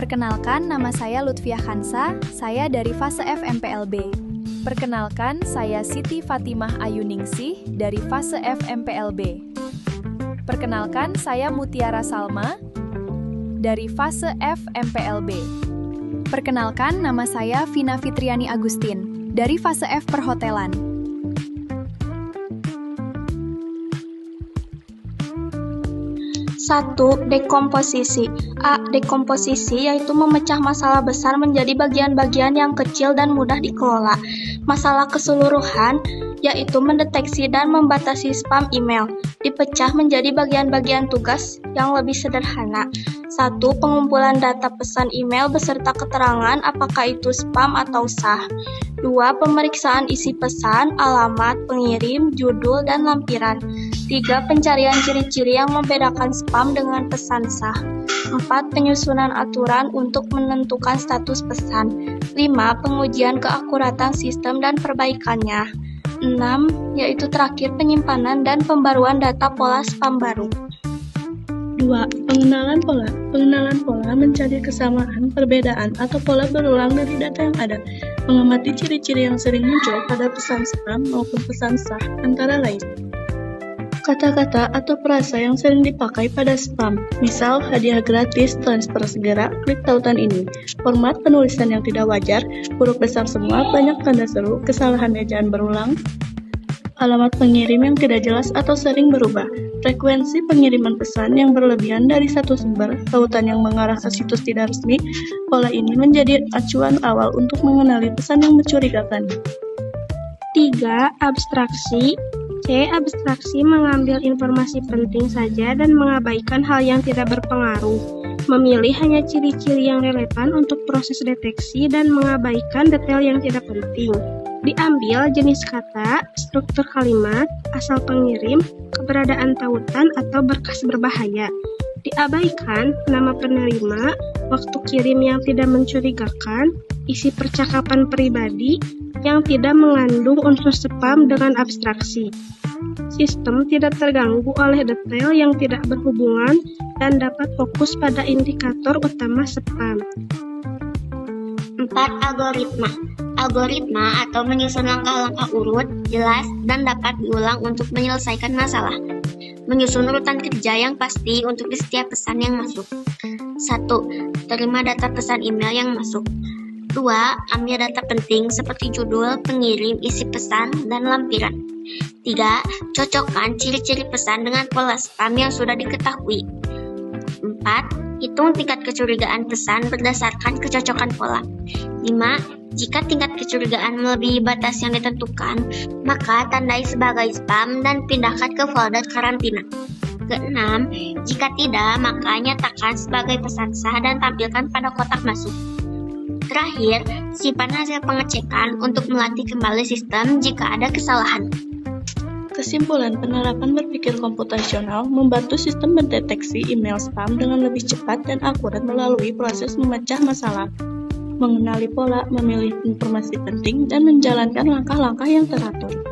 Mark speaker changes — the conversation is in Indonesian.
Speaker 1: Perkenalkan, nama saya Lutfiah Khansa, saya dari fase F MPLB. Perkenalkan, saya Siti Fatimah Ayuningsih dari fase F MPLB. Perkenalkan, saya Mutiara Salma dari fase F MPLB. Perkenalkan, nama saya Vina Fitriani Agustin dari fase F Perhotelan.
Speaker 2: 1. Dekomposisi. A. Dekomposisi yaitu memecah masalah besar menjadi bagian-bagian yang kecil dan mudah dikelola. Masalah keseluruhan yaitu mendeteksi dan membatasi spam email, dipecah menjadi bagian-bagian tugas yang lebih sederhana. 1. Pengumpulan data pesan email beserta keterangan apakah itu spam atau sah. 2. Pemeriksaan isi pesan, alamat, pengirim, judul, dan lampiran. 3. Pencarian ciri-ciri yang membedakan spam dengan pesan sah. 4. Penyusunan aturan untuk menentukan status pesan. 5. Pengujian keakuratan sistem dan perbaikannya. 6. Yaitu terakhir penyimpanan dan pembaruan data pola spam baru.
Speaker 3: 2. Pengenalan pola. Pengenalan pola mencari kesamaan, perbedaan, atau pola berulang dari data yang ada. Mengamati ciri-ciri yang sering muncul pada pesan spam maupun pesan sah, antara lain. Kata-kata atau frasa yang sering dipakai pada spam, misal hadiah gratis, transfer segera, klik tautan ini. Format penulisan yang tidak wajar, huruf besar semua, banyak tanda seru, kesalahan ejaan berulang, alamat pengirim yang tidak jelas atau sering berubah, frekuensi pengiriman pesan yang berlebihan dari satu sumber, tautan yang mengarah ke situs tidak resmi. Pola ini menjadi acuan awal untuk mengenali pesan yang mencurigakan.
Speaker 2: 3. Abstraksi. C. Abstraksi mengambil informasi penting saja dan mengabaikan hal yang tidak berpengaruh. Memilih hanya ciri-ciri yang relevan untuk proses deteksi dan mengabaikan detail yang tidak penting. Diambil jenis kata, struktur kalimat, asal pengirim, keberadaan tautan atau berkas berbahaya. Diabaikan nama penerima, waktu kirim yang tidak mencurigakan, isi percakapan pribadi yang tidak mengandung unsur spam dengan abstraksi. Sistem tidak terganggu oleh detail yang tidak berhubungan dan dapat fokus pada indikator utama spam.
Speaker 4: 4. Algoritma. Algoritma atau menyusun langkah-langkah urut, jelas, dan dapat diulang untuk menyelesaikan masalah. Menyusun urutan kerja yang pasti untuk di setiap pesan yang masuk. 1. Terima data pesan email yang masuk. 2. Ambil data penting seperti judul, pengirim, isi pesan, dan lampiran. 3. Cocokkan ciri-ciri pesan dengan pola spam yang sudah diketahui. 4. Hitung tingkat kecurigaan pesan berdasarkan kecocokan pola. 5. Jika tingkat kecurigaan melebihi batas yang ditentukan, maka tandai sebagai spam dan pindahkan ke folder karantina. 6. Jika tidak, maka nyatakan sebagai pesan sah dan tampilkan pada kotak masuk. Terakhir, simpan hasil pengecekan untuk melatih kembali sistem jika ada kesalahan.
Speaker 3: Kesimpulan, penerapan berpikir komputasional membantu sistem mendeteksi email spam dengan lebih cepat dan akurat melalui proses memecah masalah, mengenali pola, memilih informasi penting, dan menjalankan langkah-langkah yang teratur.